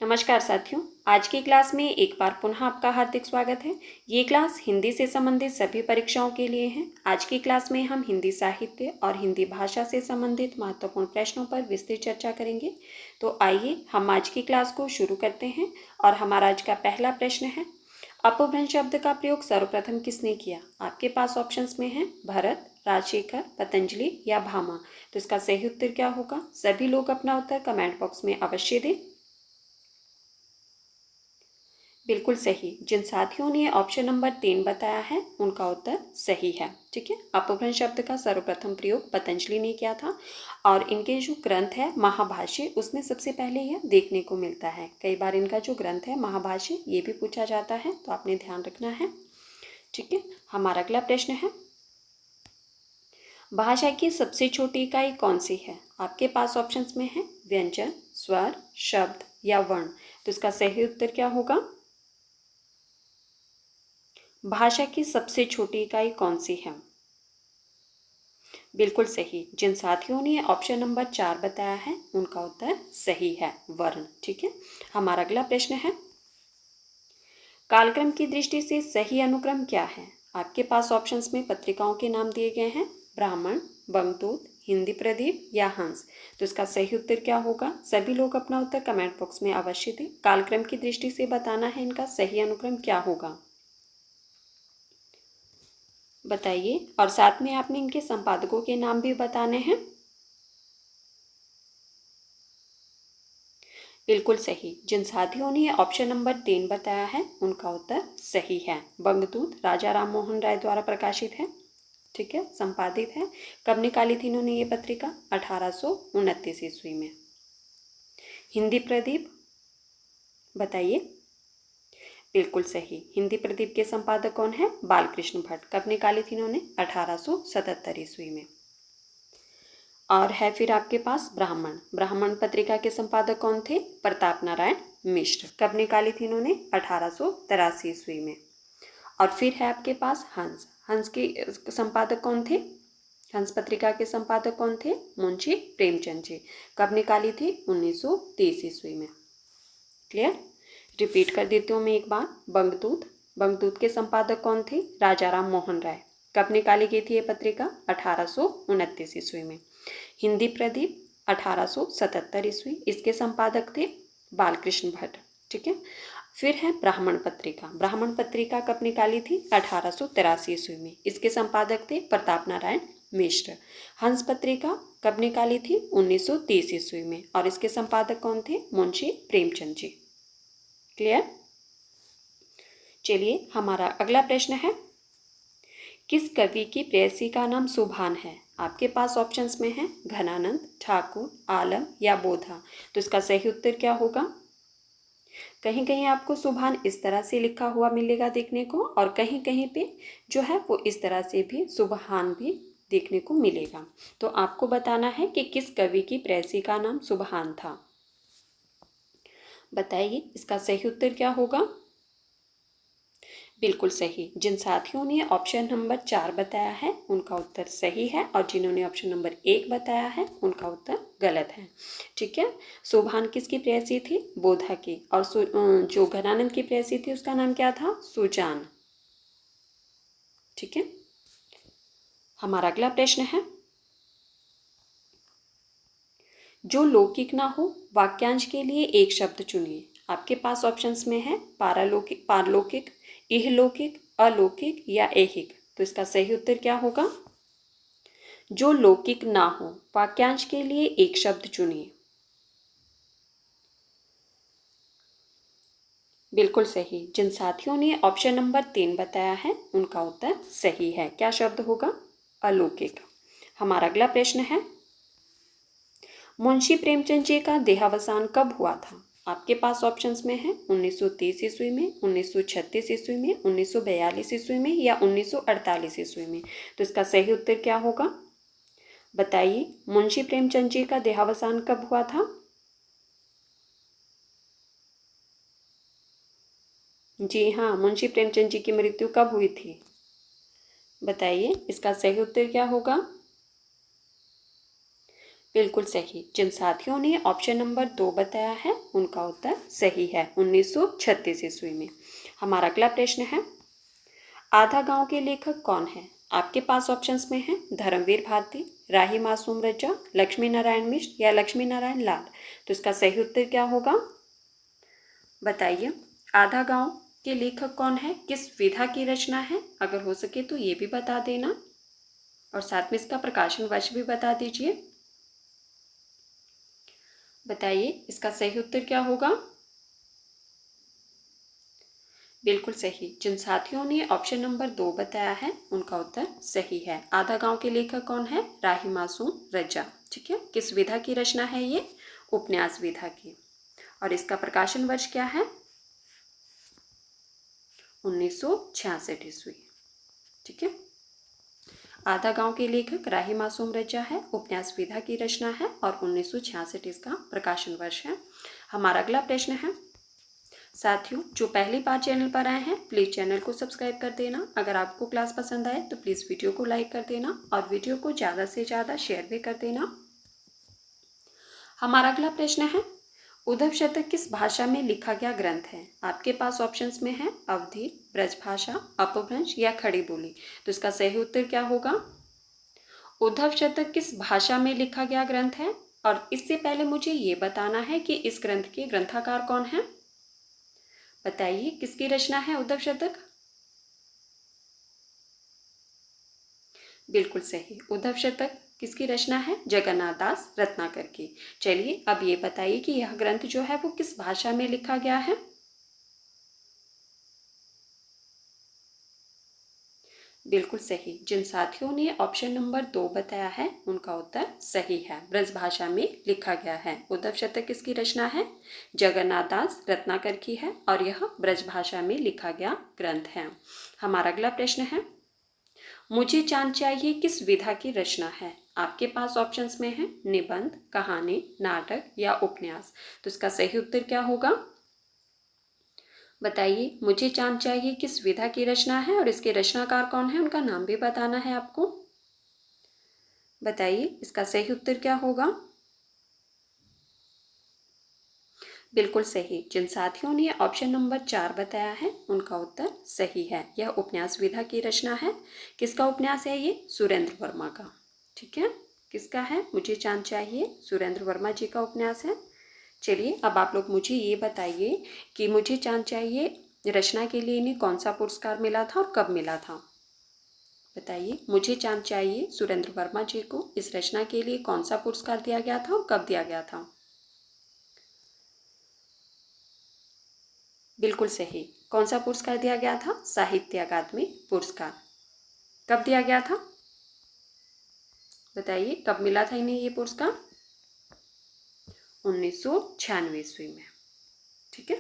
नमस्कार साथियों, आज की क्लास में एक बार पुनः आपका हार्दिक स्वागत है। ये क्लास हिंदी से संबंधित सभी परीक्षाओं के लिए है। आज की क्लास में हम हिंदी साहित्य और हिंदी भाषा से संबंधित महत्वपूर्ण प्रश्नों पर विस्तृत चर्चा करेंगे। तो आइए हम आज की क्लास को शुरू करते हैं और हमारा आज का पहला प्रश्न है, अपभ्रंश शब्द का प्रयोग सर्वप्रथम किसने किया? आपके पास ऑप्शंस में है भरत, राजशेखर, पतंजलि या भामा। तो इसका सही उत्तर क्या होगा? सभी लोग अपना उत्तर कमेंट बॉक्स में अवश्य दें। बिल्कुल सही। जिन साथियों ने ऑप्शन नंबर 3 बताया है उनका उत्तर सही है। ठीक है, अपभ्रंश शब्द का सर्वप्रथम प्रयोग पतंजलि ने किया था और इनके जो ग्रंथ है महाभाष्य उसमें सबसे पहले यह देखने को मिलता है। कई बार इनका जो ग्रंथ है महाभाष्य ये भी पूछा जाता है, तो आपने ध्यान रखना है। ठीक है, हमारा अगला प्रश्न है, भाषा की सबसे छोटी इकाई कौन सी है? आपके पास ऑप्शंस में है व्यंजन, स्वर, शब्द या वर्ण। तो इसका सही उत्तर क्या होगा? भाषा की सबसे छोटी इकाई कौन सी है? बिल्कुल सही। जिन साथियों ने ऑप्शन नंबर 4 बताया है उनका उत्तर सही है, वर्ण। ठीक है, हमारा अगला प्रश्न है, कालक्रम की दृष्टि से सही अनुक्रम क्या है? आपके पास ऑप्शंस में पत्रिकाओं के नाम दिए गए हैं, ब्राह्मण, बंगतूत, हिंदी प्रदीप या हंस। तो इसका सही उत्तर क्या होगा? सभी लोग अपना उत्तर कमेंट बॉक्स में अवश्य दें। कालक्रम की दृष्टि से बताना है इनका सही अनुक्रम क्या होगा, बताइए। और साथ में आपने इनके संपादकों के नाम भी बताने हैं। बिल्कुल सही। जिन साथियों ने ऑप्शन नंबर 3 बताया है उनका उत्तर सही है। बंगतूत राजा राम मोहन राय द्वारा प्रकाशित है। ठीक है, संपादित है। कब निकाली थी इन्होंने ये पत्रिका? 1829 ईस्वी में। हिंदी प्रदीप, बताइए। बिल्कुल सही। हिंदी प्रदीप के संपादक कौन है? बालकृष्ण भट्ट। कब निकाली थी इन्होंने? 1877 ईस्वी में। और है फिर आपके पास ब्राह्मण। ब्राह्मण पत्रिका के संपादक कौन थे? प्रताप नारायण मिश्र। कब निकाली थी इन्होंने? 1883 ईस्वी में। और फिर है आपके पास हंस। हंस के संपादक कौन थे? हंस पत्रिका के संपादक कौन थे? मुंशी प्रेमचंद जी। कब निकाली थी? 1930 ईस्वी में। क्लियर? रिपीट कर देती हूँ मैं एक बार। बंगतूत, बंगतूत के संपादक कौन थे? राजा राम मोहन राय। कब निकाली गई थी ये पत्रिका? 1829 ईस्वी में। हिंदी प्रदीप 1877 ईस्वी, इसके संपादक थे बालकृष्ण भट्ट। ठीक है, फिर है ब्राह्मण पत्रिका। ब्राह्मण पत्रिका कब निकाली थी? 1883 ईस्वी में, इसके संपादक थे प्रताप नारायण मिश्र। हंस पत्रिका कब निकाली थी? 1930 ईस्वी में, और इसके संपादक कौन थे? मुंशी प्रेमचंद जी। क्लियर? चलिए, हमारा अगला प्रश्न है, किस कवि की प्रेयसी का नाम सुभान है? आपके पास ऑप्शंस में है घनानंद, ठाकुर, आलम या बोधा। तो इसका सही उत्तर क्या होगा? कहीं कहीं आपको सुभान इस तरह से लिखा हुआ मिलेगा देखने को, और कहीं कहीं पे जो है वो इस तरह से भी सुभान भी देखने को मिलेगा। तो आपको बताना है कि किस कवि की प्रेयसी का नाम सुभान था। बताइए, इसका सही उत्तर क्या होगा? बिल्कुल सही। जिन साथियों ने ऑप्शन नंबर 4 बताया है उनका उत्तर सही है, और जिन्होंने ऑप्शन नंबर 1 बताया है उनका उत्तर गलत है। ठीक है, सुभान किसकी प्रेयसी थी? बोधा की। और जो घनानंद की प्रेयसी थी उसका नाम क्या था? सुजान। ठीक है, हमारा अगला प्रश्न है, जो लौकिक ना हो वाक्यांश के लिए एक शब्द चुनिए। आपके पास ऑप्शंस में है पारलौकिक, पारलौकिक, इहलौकिक, अलौकिक या ऐहिक। तो इसका सही उत्तर क्या होगा? जो लौकिक ना हो वाक्यांश के लिए एक शब्द चुनिए। बिल्कुल सही। जिन साथियों ने ऑप्शन नंबर 3 बताया है उनका उत्तर सही है। क्या शब्द होगा? अलौकिक। हमारा अगला प्रश्न है, मुंशी प्रेमचंद जी का देहावसान कब हुआ था? आपके पास ऑप्शंस में है 1930 ईस्वी में, 1936 ईस्वी में, 1942 ईस्वी में या 1948 ईस्वी में। तो इसका सही उत्तर क्या होगा? बताइए, मुंशी प्रेमचंद जी का देहावसान कब हुआ था? जी हाँ, मुंशी प्रेमचंद जी की मृत्यु कब हुई थी? बताइए, इसका सही उत्तर क्या होगा? बिल्कुल सही। जिन साथियों ने ऑप्शन नंबर 2 बताया है उनका उत्तर सही है, 1936 ईस्वी में। हमारा अगला प्रश्न है, आधा गांव के लेखक कौन है? आपके पास ऑप्शंस में है धर्मवीर भारती, राही मासूम रजा, लक्ष्मी नारायण मिश्र या लक्ष्मी नारायण लाल। तो इसका सही उत्तर क्या होगा? बताइए। आधा गांव के लेखक कौन है, किस विधा की रचना है? अगर हो सके तो ये भी बता देना और साथ में इसका प्रकाशन वर्ष भी बता दीजिए। बताइए इसका सही उत्तर क्या होगा? बिल्कुल सही। जिन साथियों ने ऑप्शन नंबर 2 बताया है उनका उत्तर सही है। आधा गांव के लेखक कौन है? राही मासूम रजा। ठीक है, किस विधा की रचना है ये? उपन्यास विधा की। और इसका प्रकाशन वर्ष क्या है? 1966 ईस्वी। ठीक है, आधा गांव के लेखक राही मासूम रजा है, उपन्यास विधा की रचना है और 1966 इसका प्रकाशन वर्ष है। हमारा अगला प्रश्न है, साथियों जो पहली बार चैनल पर आए हैं प्लीज़ चैनल को सब्सक्राइब कर देना। अगर आपको क्लास पसंद आए तो प्लीज़ वीडियो को लाइक कर देना और वीडियो को ज़्यादा से ज़्यादा शेयर भी कर देना। हमारा अगला प्रश्न है, उद्धव शतक किस भाषा में लिखा गया ग्रंथ है? आपके पास ऑप्शंस में है अवधी, ब्रजभाषा, अपभ्रंश या खड़ी बोली। तो इसका सही उत्तर क्या होगा? उद्धव शतक किस भाषा में लिखा गया ग्रंथ है? और इससे पहले मुझे ये बताना है कि इस ग्रंथ के ग्रंथकार कौन है। बताइए किसकी रचना है उद्धव शतक? बिल्कुल सही। उद्धव शतक किसकी रचना है? जगन्नाथ दास रत्नाकर की। चलिए अब ये बताइए कि यह ग्रंथ जो है वो किस भाषा में लिखा गया है? बिल्कुल सही। जिन साथियों ने ऑप्शन नंबर 2 बताया है उनका उत्तर सही है, ब्रज भाषा में लिखा गया है। उद्धव शतक किसकी रचना है? जगन्नाथ दास रत्नाकर की है और यह ब्रज भाषा में लिखा गया ग्रंथ है। हमारा अगला प्रश्न है, मुझे चांद चाहिए किस विधा की रचना है? आपके पास ऑप्शंस में है निबंध, कहानी, नाटक या उपन्यास। तो इसका सही उत्तर क्या होगा? बताइए। मुझे चांद चाहिए किस विधा की रचना है और इसके रचनाकार कौन है, उनका नाम भी बताना है आपको। बताइए इसका सही उत्तर क्या होगा? बिल्कुल सही। जिन साथियों ने ऑप्शन नंबर 4 बताया है उनका उत्तर सही है, यह उपन्यास विधा की रचना है। किसका उपन्यास है ये? सुरेंद्र वर्मा का। ठीक है, किसका है? मुझे चांद चाहिए सुरेंद्र वर्मा जी का उपन्यास है। चलिए अब आप लोग मुझे ये बताइए कि मुझे चांद चाहिए रचना के लिए इन्हें कौन सा पुरस्कार मिला था और कब मिला था। बताइए। मुझे चांद चाहिए सुरेंद्र वर्मा जी को इस रचना के लिए कौन सा पुरस्कार दिया गया था और कब दिया गया था? बिल्कुल सही। कौन सा पुरस्कार दिया गया था? साहित्य अकादमी पुरस्कार। कब दिया गया था? बताइए कब मिला था इन्हें ये पुरस्कार? 1996 ईस्वी में। ठीक है,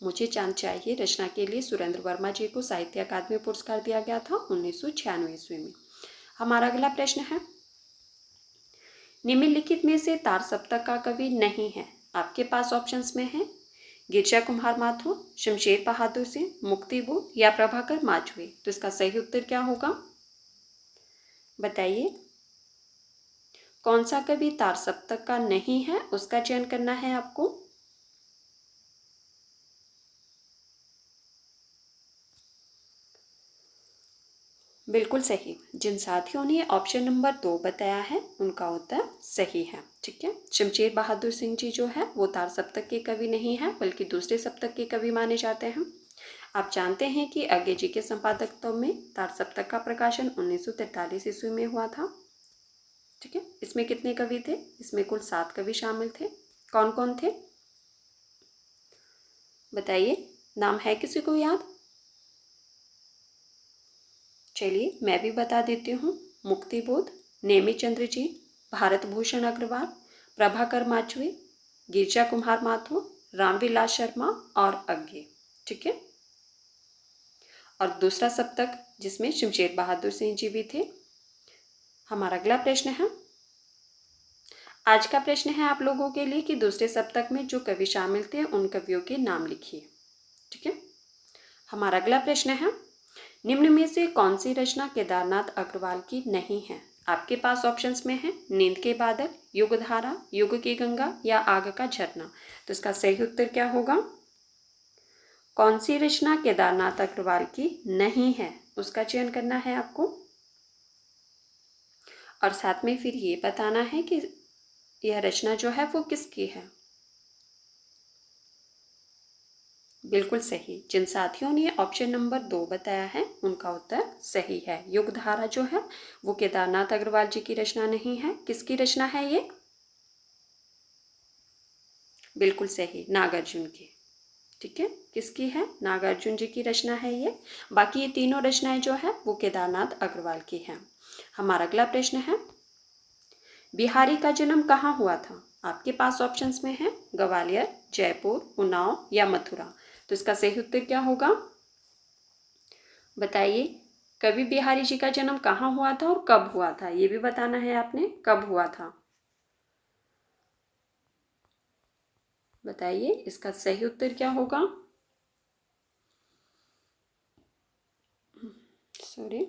मुझे चांद चाहिए रचना के लिए सुरेंद्र वर्मा जी को साहित्य अकादमी पुरस्कार दिया गया था 1996 ईस्वी में। हमारा अगला प्रश्न है, निम्नलिखित में से तार सप्तक का कवि नहीं है? आपके पास ऑप्शंस में है गिरजा कुमार माथुर, शमशेर बहादुर सिंह, मुक्ति बोध या प्रभाकर माचवे। तो इसका सही उत्तर क्या होगा? बताइए। कौन सा कवि तार सप्तक का नहीं है उसका चयन करना है आपको। बिल्कुल सही। जिन साथियों ने ऑप्शन नंबर 2 बताया है उनका उत्तर सही है। ठीक है, शमशेर बहादुर सिंह जी जो है वो तार सप्तक के कवि नहीं है बल्कि दूसरे सप्तक के कवि माने जाते हैं। आप जानते हैं कि आगे जी के संपादकत्व में तार सप्तक का प्रकाशन 1943 ईस्वी में हुआ था। ठीक है, इसमें कितने कवि थे? इसमें कुल 7 कवि शामिल थे। कौन कौन थे? बताइए, नाम है किसी को याद? चलिए मैं भी बता देती हूँ। मुक्ति बोध, नेमी चंद्र जी, भारत भूषण अग्रवाल, प्रभाकर माचवे, गिरजा कुमार माथुर, रामविलास शर्मा और अज्ञे। ठीक है, और दूसरा सप्तक जिसमें शमशेर बहादुर सिंह जी भी थे। हमारा अगला प्रश्न है, आज का प्रश्न है आप लोगों के लिए कि दूसरे सप्तक में जो कवि शामिल थे उन कवियों के नाम लिखिए। ठीक है, हमारा अगला प्रश्न है, निम्न में से कौन सी रचना केदारनाथ अग्रवाल की नहीं है? आपके पास ऑप्शंस में है नींद के बादल, युगधारा, युग की गंगा या आग का झरना। तो इसका सही उत्तर क्या होगा? कौन सी रचना केदारनाथ अग्रवाल की नहीं है, उसका चयन करना है आपको। और साथ में फिर ये बताना है कि यह रचना जो है वो किसकी है। बिल्कुल सही। जिन साथियों ने ऑप्शन नंबर 2 बताया है उनका उत्तर सही है। युगधारा जो है वो केदारनाथ अग्रवाल जी की रचना नहीं है। किसकी रचना है ये? बिल्कुल सही, नागार्जुन की। ठीक है, किसकी है? नागार्जुन जी की रचना है ये। बाकी ये तीनों रचनाएं जो है वो केदारनाथ अग्रवाल की हैं। हमारा अगला प्रश्न है, बिहारी का जन्म कहाँ हुआ था? आपके पास ऑप्शंस में है ग्वालियर, जयपुर, उन्नाव या मथुरा। तो इसका सही उत्तर क्या होगा? बताइए, कवि बिहारी जी का जन्म कहाँ हुआ था और कब हुआ था, ये भी बताना है आपने, कब हुआ था। बताइए, इसका सही उत्तर क्या होगा? सॉरी,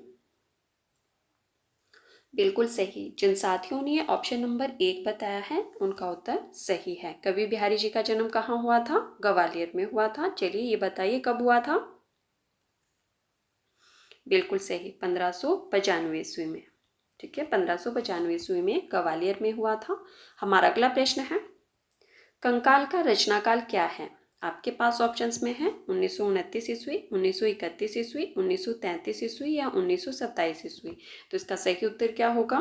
बिल्कुल सही। जिन साथियों ने ऑप्शन नंबर 1 बताया है उनका उत्तर सही है। कवि बिहारी जी का जन्म कहाँ हुआ था? ग्वालियर में हुआ था। चलिए ये बताइए कब हुआ था? बिल्कुल सही, 1595 ईस्वी में। ठीक है, 1595 ईस्वी में ग्वालियर में हुआ था। हमारा अगला प्रश्न है, कंकाल का रचनाकाल क्या है? आपके पास ऑप्शंस में है 1929 ईस्वी, 1931 ईस्वी, 1933 ईस्वी या 1927 ईस्वी। तो इसका सही उत्तर क्या होगा?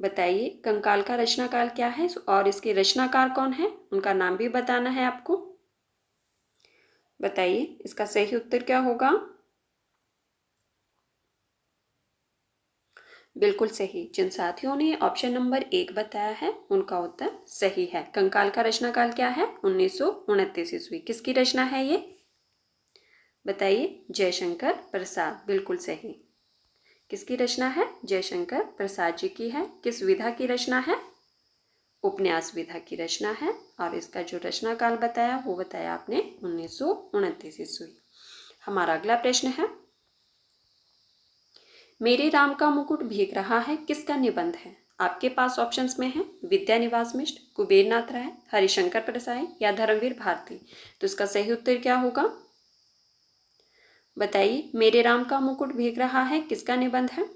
बताइए, कंकाल का रचनाकाल क्या है और इसके रचनाकार कौन है, उनका नाम भी बताना है आपको। बताइए, इसका सही उत्तर क्या होगा? बिल्कुल सही। जिन साथियों ने ऑप्शन नंबर 1 बताया है उनका उत्तर सही है। कंकाल का रचनाकाल क्या है? 1929 ईस्वी। किसकी रचना है ये? बताइए, जयशंकर प्रसाद। बिल्कुल सही। किसकी रचना है? जयशंकर प्रसाद जी की है। किस विधा की रचना है? उपन्यास विधा की रचना है। और इसका जो रचना काल बताया वो बताया आपने 1929 ईस्वी। हमारा अगला प्रश्न है, मेरे राम का मुकुट भीग रहा है किसका निबंध है? आपके पास ऑप्शंस में है विद्यानिवास मिश्र, कुबेर नाथ राय, हरिशंकर प्रसाई या धर्मवीर भारती। तो इसका सही उत्तर क्या होगा? बताइए, मेरे राम का मुकुट भीग रहा है किसका निबंध है?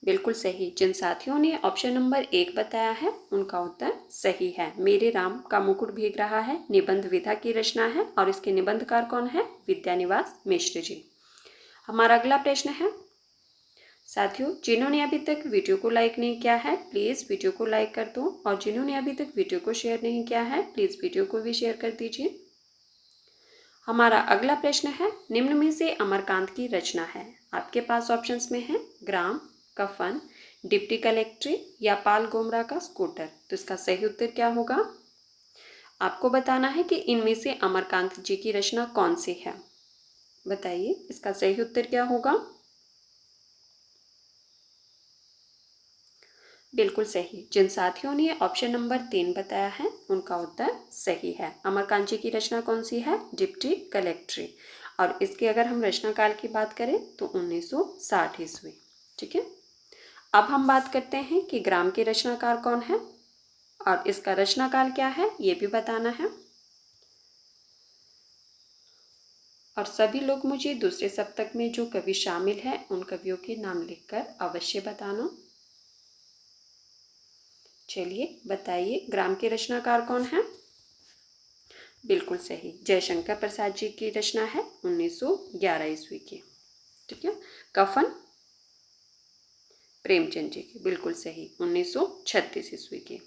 बिल्कुल सही। जिन साथियों ने ऑप्शन नंबर 1 बताया है उनका उत्तर सही है। मेरे राम का मुकुट भीग रहा है निबंध विधा की रचना है और इसके निबंधकार कौन है? विद्यानिवास मिश्र जी। हमारा अगला प्रश्न है, साथियों जिन्होंने अभी तक वीडियो को लाइक नहीं किया है प्लीज़ वीडियो को लाइक कर दो, और जिन्होंने अभी तक वीडियो को शेयर नहीं किया है प्लीज़ वीडियो को भी शेयर कर दीजिए। हमारा अगला प्रश्न है, निम्न में से अमरकांत की रचना है। आपके पास ऑप्शंस में है ग्राम, कफन, डिप्टी कलेक्ट्री या पाल गोमरा का स्कूटर। तो इसका सही उत्तर क्या होगा? आपको बताना है कि इनमें से अमरकांत जी की रचना कौन सी है। बताइए, इसका सही उत्तर क्या होगा? बिल्कुल सही। जिन साथियों ने ऑप्शन नंबर 3 बताया है उनका उत्तर सही है। अमरकांत जी की रचना कौन सी है? डिप्टी कलेक्ट्री। और इसके अगर हम रचना काल की बात करें तो 1960 ईस्वी। ठीक है, अब हम बात करते हैं कि ग्राम के रचनाकार कौन है और इसका रचनाकाल क्या है ये भी बताना है। और सभी लोग मुझे दूसरे सप्तक में जो कवि शामिल हैं उन कवियों के नाम लिखकर अवश्य बताना। चलिए बताइए, ग्राम के रचनाकार कौन है? बिल्कुल सही, जयशंकर प्रसाद जी की रचना है 1911 ईस्वी की। ठीक है, कफन प्रेमचंद जी की। बिल्कुल सही, 1936 ईस्वी की।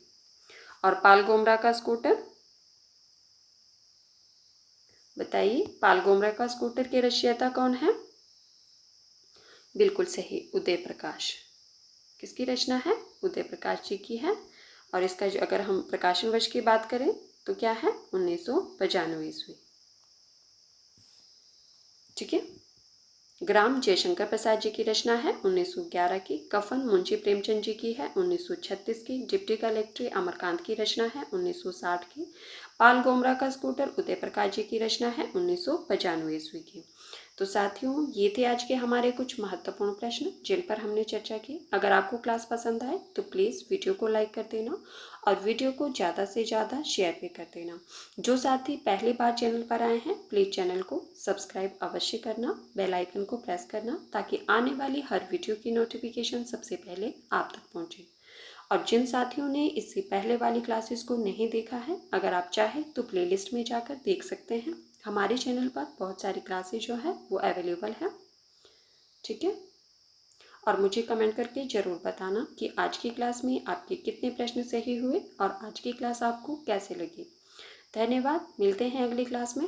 और पाल गोमरा का स्कूटर, बताइए पाल गोमरा का स्कूटर के रचयिता कौन है? बिल्कुल सही, उदय प्रकाश। किसकी रचना है? उदय प्रकाश जी की है। और इसका जो अगर हम प्रकाशन वर्ष की बात करें तो क्या है? 1995 ईस्वी। ठीक है, ग्राम जयशंकर प्रसाद जी की रचना है 1911 की। कफन मुंशी प्रेमचंद जी की है 1936 की। डिप्टी कलेक्ट्री अमरकांत की रचना है 1960 की। पाल गोमरा का स्कूटर उदय प्रकाश जी की रचना है 1995 ईस्वी की। तो साथियों, ये थे आज के हमारे कुछ महत्वपूर्ण प्रश्न जिन पर हमने चर्चा की। अगर आपको क्लास पसंद आए तो प्लीज़ वीडियो को लाइक कर देना और वीडियो को ज़्यादा से ज़्यादा शेयर भी कर देना। जो साथी पहली बार चैनल पर आए हैं प्लीज़ चैनल को सब्सक्राइब अवश्य करना, बेल आइकन को प्रेस करना ताकि आने वाली हर वीडियो की नोटिफिकेशन सबसे पहले आप तक पहुंचे। और जिन साथियों ने इससे पहले वाली क्लासेस को नहीं देखा है, अगर आप चाहें तो प्लेलिस्ट में जाकर देख सकते हैं। हमारे चैनल पर बहुत सारी क्लासेस जो है वो अवेलेबल है। ठीक है, और मुझे कमेंट करके ज़रूर बताना कि आज की क्लास में आपके कितने प्रश्न सही हुए और आज की क्लास आपको कैसे लगी। धन्यवाद, मिलते हैं अगली क्लास में।